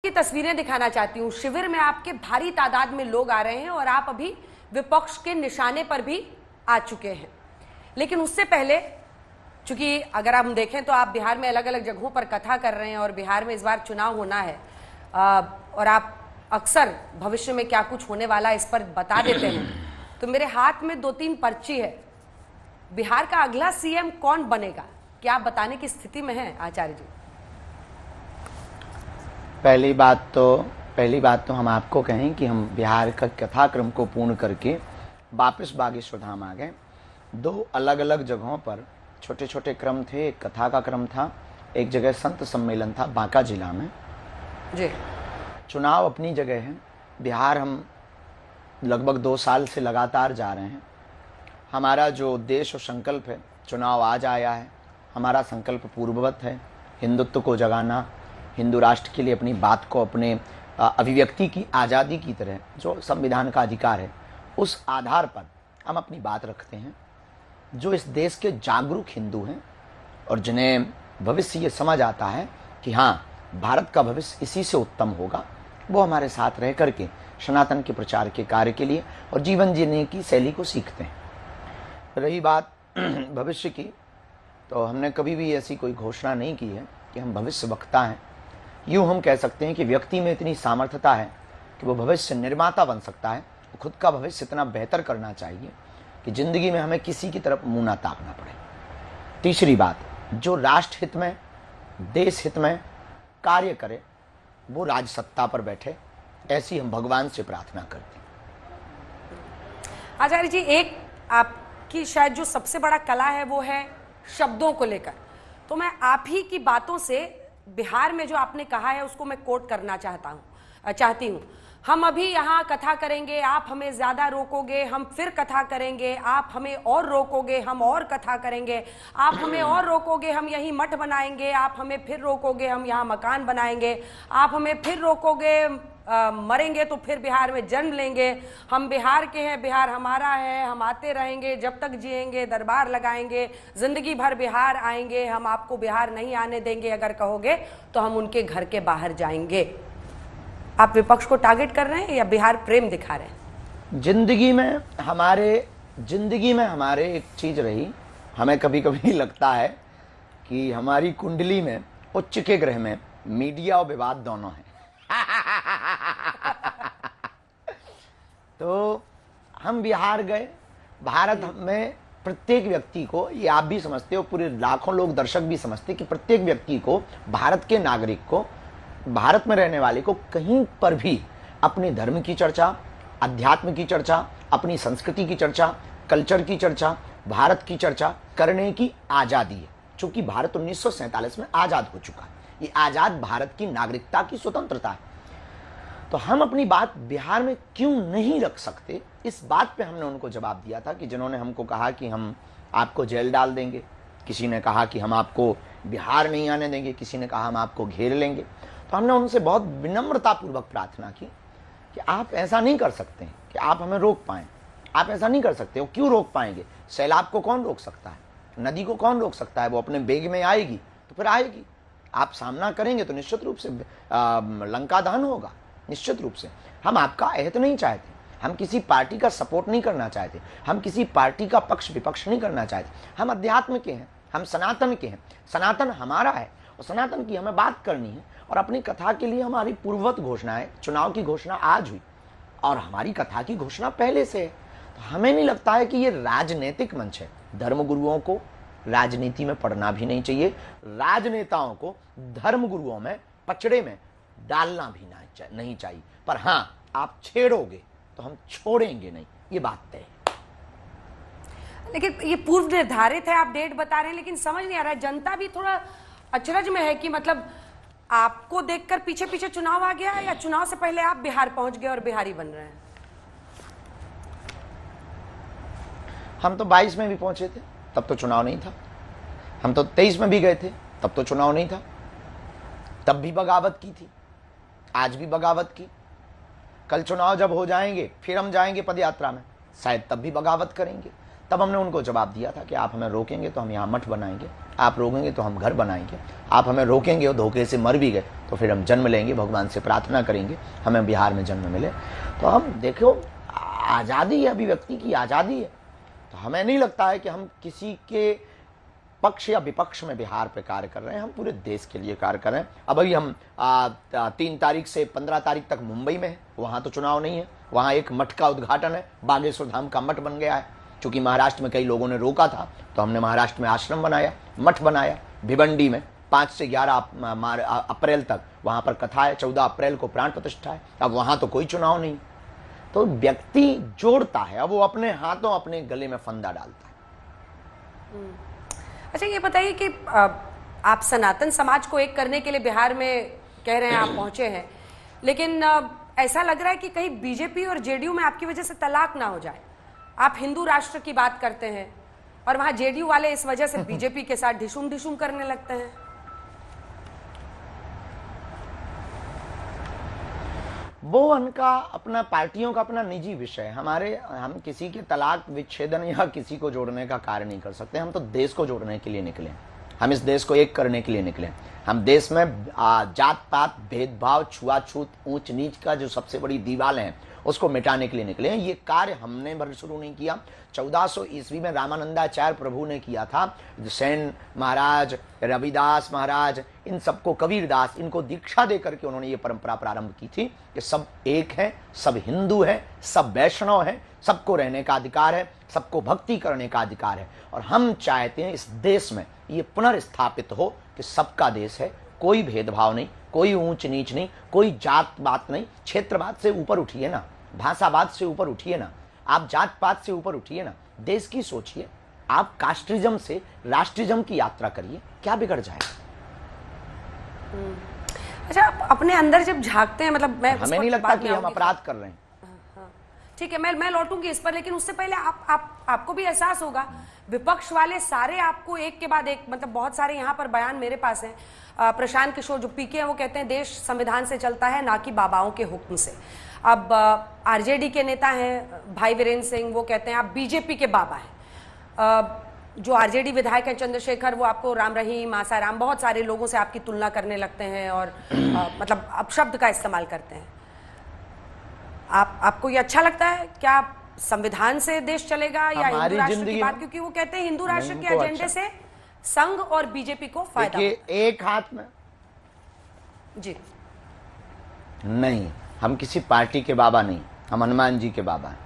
की तस्वीरें दिखाना चाहती हूँ। शिविर में आपके भारी तादाद में लोग आ रहे हैं और आप अभी विपक्ष के निशाने पर भी आ चुके हैं। लेकिन उससे पहले, चूंकि अगर हम देखें तो आप बिहार में अलग अलग जगहों पर कथा कर रहे हैं और बिहार में इस बार चुनाव होना है, और आप अक्सर भविष्य में क्या कुछ होने वाला है इस पर बता देते हैं, तो मेरे हाथ में 2-3 पर्ची है। बिहार का अगला सीएम कौन बनेगा, क्या आप बताने की स्थिति में हैं आचार्य जी? पहली बात तो हम आपको कहें कि हम बिहार का कथाक्रम को पूर्ण करके वापस बागेश्वर धाम आ गए। 2 अलग अलग जगहों पर छोटे छोटे क्रम थे। एक कथा का क्रम था, एक जगह संत सम्मेलन था बांका जिला में जी। चुनाव अपनी जगह है। बिहार हम लगभग 2 साल से लगातार जा रहे हैं। हमारा जो उद्देश्य और संकल्प है, चुनाव आज आया है, हमारा संकल्प पूर्ववत है, हिंदुत्व को जगाना, हिंदू राष्ट्र के लिए अपनी बात को, अपने अभिव्यक्ति की आज़ादी की तरह जो संविधान का अधिकार है, उस आधार पर हम अपनी बात रखते हैं। जो इस देश के जागरूक हिंदू हैं और जिन्हें भविष्य ये समझ आता है कि हाँ, भारत का भविष्य इसी से उत्तम होगा, वो हमारे साथ रह करके सनातन के प्रचार के कार्य के लिए और जीवन जीने की शैली को सीखते हैं। रही बात भविष्य की, तो हमने कभी भी ऐसी कोई घोषणा नहीं की है कि हम भविष्य वक्ता हैं। यूँ हम कह सकते हैं कि व्यक्ति में इतनी सामर्थ्यता है कि वो भविष्य निर्माता बन सकता है। वो खुद का भविष्य इतना बेहतर करना चाहिए कि ज़िंदगी में हमें किसी की तरफ मुँह ना ताकना पड़े। तीसरी बात, जो राष्ट्र हित में, देश हित में कार्य करे, वो राज सत्ता पर बैठे, ऐसी हम भगवान से प्रार्थना करते हैं। आचार्य जी, एक आपकी शायद जो सबसे बड़ा कला है वो है शब्दों को लेकर। तो मैं आप ही की बातों से बिहार में जो आपने कहा है उसको मैं कोट करना चाहती हूँ। हम अभी यहाँ कथा करेंगे, आप हमें ज्यादा रोकोगे, हम फिर कथा करेंगे, आप हमें और रोकोगे, हम और कथा करेंगे, आप हमें और रोकोगे, हम यहीं मठ बनाएंगे, आप हमें फिर रोकोगे, हम यहाँ मकान बनाएंगे, आप हमें फिर रोकोगे, मरेंगे तो फिर बिहार में जन्म लेंगे, हम बिहार के हैं, बिहार हमारा है, हम आते रहेंगे, जब तक जिएंगे दरबार लगाएंगे, जिंदगी भर बिहार आएंगे, हम आपको बिहार नहीं आने देंगे, अगर कहोगे तो हम उनके घर के बाहर जाएंगे। आप विपक्ष को टारगेट कर रहे हैं या बिहार प्रेम दिखा रहे हैं? जिंदगी में हमारे एक चीज रही, हमें कभी कभी लगता है कि हमारी कुंडली में उच्च के ग्रह में मीडिया और विवाद दोनों हैं। तो हम बिहार गए, भारत में प्रत्येक व्यक्ति को, ये आप भी समझते हो, पूरे लाखों लोग दर्शक भी समझते कि प्रत्येक व्यक्ति को, भारत के नागरिक को, भारत में रहने वाले को कहीं पर भी अपने धर्म की चर्चा, अध्यात्म की चर्चा, अपनी संस्कृति की चर्चा, कल्चर की चर्चा, भारत की चर्चा करने की आज़ादी है। चूंकि भारत 1947 में आज़ाद हो चुका है, ये आज़ाद भारत की नागरिकता की स्वतंत्रता है। तो हम अपनी बात बिहार में क्यों नहीं रख सकते, इस बात पे हमने उनको जवाब दिया था कि जिन्होंने हमको कहा कि हम आपको जेल डाल देंगे, किसी ने कहा कि हम आपको बिहार नहीं आने देंगे, किसी ने कहा हम आपको घेर लेंगे। तो हमने उनसे बहुत विनम्रतापूर्वक प्रार्थना की कि आप ऐसा नहीं कर सकते हैं कि आप हमें रोक पाएं, आप ऐसा नहीं कर सकते हो। क्यों रोक पाएंगे? सैलाब को कौन रोक सकता है? नदी को कौन रोक सकता है? वो अपने बेग में आएगी तो फिर आएगी। आप सामना करेंगे तो निश्चित रूप से लंका दहन होगा, निश्चित रूप से। हम आपका अहित नहीं चाहते, हम किसी पार्टी का सपोर्ट नहीं करना चाहते, हम किसी पार्टी का पक्ष विपक्ष नहीं करना चाहते। हम अध्यात्म के हैं, हम सनातन के हैं, सनातन हमारा है और सनातन की हमें बात करनी है। और अपनी कथा के लिए हमारी पूर्ववत घोषणा है, चुनाव की घोषणा आज हुई और हमारी कथा की घोषणा पहले से है। तो हमें नहीं लगता है कि ये राजनीतिक मंच है। धर्मगुरुओं को राजनीति में पढ़ना भी नहीं चाहिए, राजनेताओं को धर्मगुरुओं में, पचड़े में डालना भी नहीं चाहिए। पर हाँ, आप छेड़ोगे तो हम छोड़ेंगे नहीं, ये बात तय है। लेकिन ये पूर्व निर्धारित है, आप डेट बता रहे हैं, लेकिन समझ नहीं आ रहा है, जनता भी थोड़ा अचरज में है कि मतलब आपको देखकर पीछे पीछे चुनाव आ गया या चुनाव से पहले आप बिहार पहुंच गए और बिहारी बन रहे हैं? हम तो 22 में भी पहुंचे थे, तब तो चुनाव नहीं था। हम तो 23 में भी गए थे, तब तो चुनाव नहीं था। तब भी बगावत की थी, आज भी बगावत की। कल चुनाव जब हो जाएंगे फिर हम जाएंगे पदयात्रा में, शायद तब भी बगावत करेंगे। तब हमने उनको जवाब दिया था कि आप हमें रोकेंगे तो हम यहाँ मठ बनाएंगे, आप रोकेंगे तो हम घर बनाएंगे, आप हमें रोकेंगे और धोखे से मर भी गए तो फिर हम जन्म लेंगे, भगवान से प्रार्थना करेंगे हमें बिहार में जन्म मिले। तो हम देखो, आज़ादी है, अभिव्यक्ति की आज़ादी है। तो हमें नहीं लगता है कि हम किसी के पक्ष या विपक्ष में बिहार पे कार्य कर रहे हैं, हम पूरे देश के लिए कार्य कर रहे हैं। अब अभी हम 3 तारीख से 15 तारीख तक मुंबई में है, वहाँ तो चुनाव नहीं है, वहाँ एक मठ का उद्घाटन है, बागेश्वर धाम का मठ बन गया है। चूंकि महाराष्ट्र में कई लोगों ने रोका था तो हमने महाराष्ट्र में आश्रम बनाया, मठ बनाया भिवंडी में। 5 से 11 अप्रैल तक वहाँ पर कथा है, 14 अप्रैल को प्राण प्रतिष्ठा है। अब वहाँ तो कोई चुनाव नहीं। तो व्यक्ति जोड़ता है, अब वो अपने हाथों अपने गले में फंदा डालता है। अच्छा, ये बताइए कि आप सनातन समाज को एक करने के लिए बिहार में कह रहे हैं आप पहुंचे हैं, लेकिन ऐसा लग रहा है कि कहीं बीजेपी और जेडीयू में आपकी वजह से तलाक ना हो जाए। आप हिंदू राष्ट्र की बात करते हैं और वहां जेडीयू वाले इस वजह से बीजेपी के साथ ढिशुम ढिशुम करने लगते हैं। वो उनका अपना, पार्टियों का अपना निजी विषय है। हम किसी के तलाक विच्छेदन या किसी को जोड़ने का कार्य नहीं कर सकते। हम तो देश को जोड़ने के लिए निकले, हम इस देश को एक करने के लिए निकले। हम देश में जात पात, भेदभाव, छुआछूत, ऊंच नीच का जो सबसे बड़ी दीवार है उसको मिटाने के लिए निकले हैं। ये कार्य हमने भर शुरू नहीं किया। 1400 ईस्वी में रामानंदाचार्य प्रभु ने किया था। सेन महाराज, रविदास महाराज, इन सबको, कबीरदास, इनको दीक्षा दे करके उन्होंने ये परंपरा प्रारंभ की थी कि सब एक हैं, सब हिंदू हैं, सब वैष्णव हैं, सबको रहने का अधिकार है, सबको भक्ति करने का अधिकार है। और हम चाहते हैं इस देश में ये पुनर्स्थापित हो कि सबका देश है, कोई भेदभाव नहीं, कोई ऊंच नीच नहीं, कोई जात बात नहीं। क्षेत्रवाद से ऊपर उठिए ना, भाषावाद से ऊपर उठिए ना, आप जात पात से ऊपर उठिए ना, देश की सोचिए। आप कास्ट्रिज्म से राष्ट्रिज्म की यात्रा करिए, क्या बिगड़ जाएगा? अच्छा, अपने अंदर जब झांकते हैं, मतलब मैं हमें नहीं लगता कि हम अपराध कर रहे हैं। ठीक है, मैं लौटूंगी इस पर, लेकिन उससे पहले आपको भी एहसास होगा, विपक्ष वाले सारे आपको एक के बाद एक, मतलब बहुत सारे यहाँ पर बयान मेरे पास हैं। प्रशांत किशोर जो पीके हैं वो कहते हैं देश संविधान से चलता है, ना कि बाबाओं के हुक्म से। अब आरजेडी के नेता हैं भाई वीरेंद्र सिंह, वो कहते हैं आप बीजेपी के बाबा हैं। जो आरजेडी विधायक हैं चंद्रशेखर, वो आपको राम रहीम, आसाराम, बहुत सारे लोगों से आपकी तुलना करने लगते हैं और मतलब अपशब्द का इस्तेमाल करते हैं। आपको ये अच्छा लगता है? क्या संविधान से देश चलेगा या हिंदू राष्ट्र की बात? क्योंकि वो कहते हैं हिंदू राष्ट्र के एजेंडे से संघ और बीजेपी को फायदा। एक हाथ में जी नहीं, हम किसी पार्टी के बाबा नहीं, हम हनुमान जी के बाबा हैं,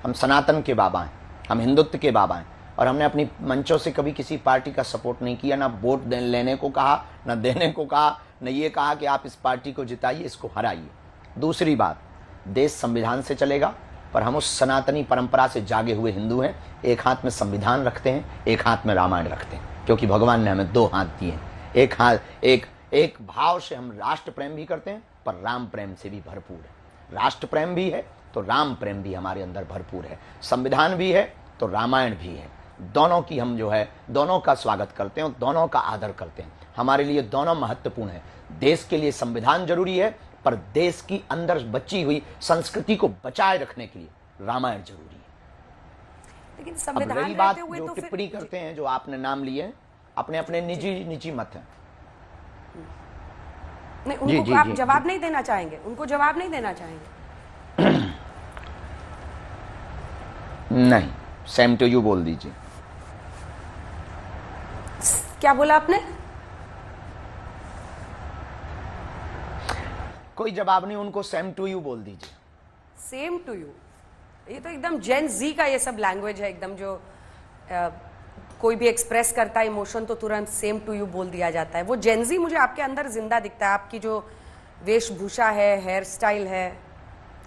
हम सनातन के बाबा हैं, हम हिंदुत्व के बाबा हैं। और हमने अपनी मंचों से कभी किसी पार्टी का सपोर्ट नहीं किया, ना वोट लेने को कहा, ना देने को कहा, न ये कहा कि आप इस पार्टी को जिताइए, इसको हराइए। दूसरी बात, देश संविधान से चलेगा, पर हम उस सनातनी परंपरा से जागे हुए हिंदू हैं। एक हाथ में संविधान रखते हैं, एक हाथ में रामायण रखते हैं, क्योंकि भगवान ने हमें 2 हाथ दिए हैं। एक हाथ, एक भाव से हम राष्ट्र प्रेम भी करते हैं, पर राम प्रेम से भी भरपूर है। राष्ट्र प्रेम भी है तो राम प्रेम भी हमारे अंदर भरपूर है। संविधान भी है तो रामायण भी है। दोनों की हम जो है, दोनों का स्वागत करते हैं और दोनों का आदर करते हैं। हमारे लिए दोनों महत्वपूर्ण है। देश के लिए संविधान जरूरी है, पर देश की अंदर बची हुई संस्कृति को बचाए रखने के लिए रामायण जरूरी है। लेकिन संविधान रही बात रहते हुए जो तो टिप्पणी करते हैं, जो आपने नाम लिए, अपने अपने निजी मत है। नहीं, उनको आप जवाब नहीं देना चाहेंगे? उनको जवाब नहीं देना चाहेंगे? नहीं, सेम टू यू बोल दीजिए। क्या बोला आपने? कोई जवाब नहीं, उनको सेम टू यू बोल दीजिए। सेम टू यू, ये तो एकदम जेन जी का ये सब लैंग्वेज है एकदम। जो कोई भी एक्सप्रेस करता है इमोशन तो तुरंत सेम टू यू बोल दिया जाता है। वो जेन जी मुझे आपके अंदर जिंदा दिखता है। आपकी जो वेशभूषा है, हेयर स्टाइल है,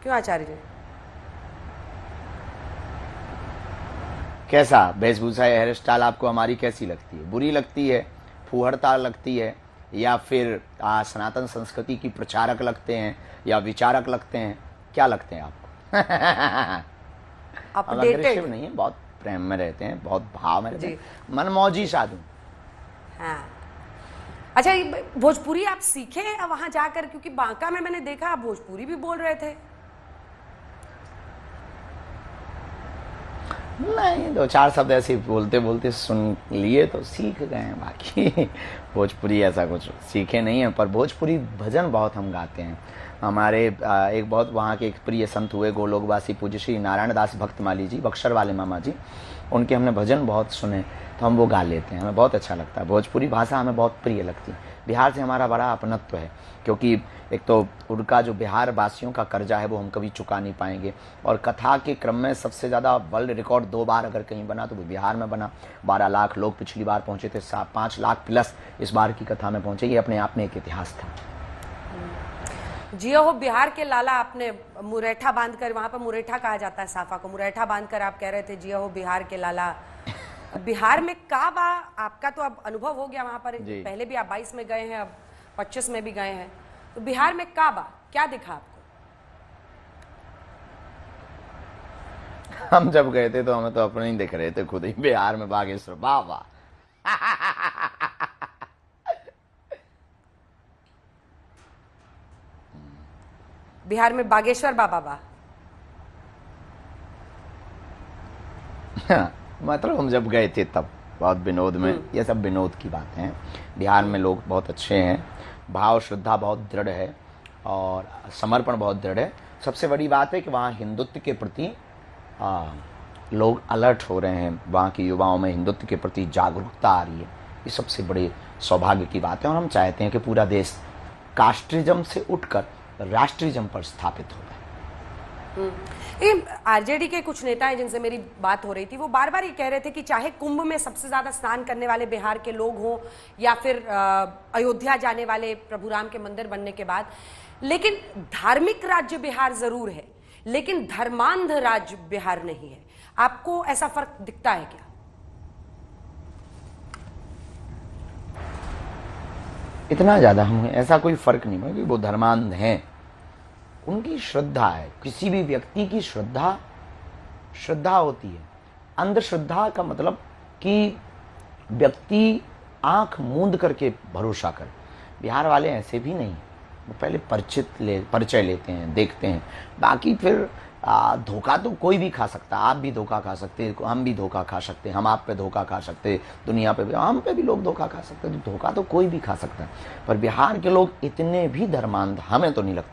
क्यों आचार्य जी? कैसा वेशभूषा या हेयर स्टाइल आपको हमारी कैसी लगती है? बुरी लगती है, फूहड़ता लगती है, या फिर सनातन संस्कृति की प्रचारक लगते हैं, या विचारक लगते हैं? क्या लगते हैं आपको? आप अग्रेसिव नहीं है, बहुत प्रेम में रहते हैं, बहुत भाव में रहते हैं, मनमौजी साधु। हाँ। अच्छा, भोजपुरी आप सीखे वहां जाकर? क्योंकि बांका में मैंने देखा आप भोजपुरी भी बोल रहे थे। नहीं, दो चार शब्द ऐसे ही बोलते बोलते सुन लिए तो सीख गए हैं, बाकी भोजपुरी ऐसा कुछ सीखे नहीं है। पर भोजपुरी भजन बहुत हम गाते हैं। हमारे एक बहुत वहाँ के एक प्रिय संत हुए गोलोकवासी पूज्य श्री नारायण दास भक्तमाली जी, बक्सर वाले मामा जी, उनके हमने भजन बहुत सुने, तो हम वो गा लेते हैं। हमें बहुत अच्छा लगता है, भोजपुरी भाषा हमें बहुत प्रिय लगती है। बिहार से हमारा बड़ा अपनत्व है, क्योंकि एक तो उनका जो बिहार वासियों का कर्जा है वो हम कभी चुका नहीं पाएंगे। और कथा के क्रम में सबसे ज़्यादा वर्ल्ड रिकॉर्ड 2 बार अगर कहीं बना तो वो बिहार में बना। 12 लाख लोग पिछली बार पहुंचे थे, 5 लाख प्लस इस बार की कथा में पहुंचे। ये अपने आप में एक इतिहास था। जियो हो बिहार के लाला, आपने मुरैठा बांधकर, वहां पर मुरैठा कहा जाता है साफा को, मुरैठा बांधकर आप कह रहे थे जियो हो बिहार के लाला। बिहार में का बा, आपका तो अब अनुभव हो गया वहां पर, पहले भी आप 22 में गए हैं, अब 25 में भी गए हैं, तो बिहार में का बा, क्या दिखा आपको? हम जब गए थे तो हमें तो अपने ही दिख रहे थे खुद ही, बिहार में बागेश्वर बाबा। बिहार में बागेश्वर बाबा बा। मतलब हम जब गए थे तब बहुत विनोद में, ये सब विनोद की बातें हैं। बिहार में लोग बहुत अच्छे हैं, भाव श्रद्धा बहुत दृढ़ है और समर्पण बहुत दृढ़ है। सबसे बड़ी बात है कि वहाँ हिंदुत्व के प्रति लोग अलर्ट हो रहे हैं, वहाँ के युवाओं में हिंदुत्व के प्रति जागरूकता आ रही है। ये सबसे बड़ी सौभाग्य की बात है और हम चाहते हैं कि पूरा देश कास्ट्रिज्म से उठकर राष्ट्रिज्म पर स्थापित हो जाए। आरजेडी के कुछ नेता हैं जिनसे मेरी बात हो रही थी, वो बार बार ये कह रहे थे कि चाहे कुंभ में सबसे ज्यादा स्नान करने वाले बिहार के लोग हों या फिर अयोध्या जाने वाले प्रभु राम के मंदिर बनने के बाद, लेकिन धार्मिक राज्य बिहार जरूर है, लेकिन धर्मांध राज्य बिहार नहीं है। आपको ऐसा फर्क दिखता है क्या? इतना ज्यादा हमें ऐसा कोई फर्क नहीं है कि वो धर्मांध हैं। उनकी श्रद्धा है, किसी भी व्यक्ति की श्रद्धा होती है। अंधश्रद्धा का मतलब कि व्यक्ति आंख मूंद करके भरोसा करे। बिहार वाले ऐसे भी नहीं, वो पहले परिचय लेते हैं, देखते हैं। बाकी फिर धोखा तो कोई भी खा सकता है, आप भी धोखा खा सकते हैं, हम भी धोखा खा सकते हैं, हम आप पे धोखा खा सकते हैं, दुनिया पे भी हम पे भी लोग धोखा खा सकते हैं। तो धोखा तो कोई भी खा सकता है, पर बिहार के लोग इतने भी धर्मांध हमें तो नहीं लगता।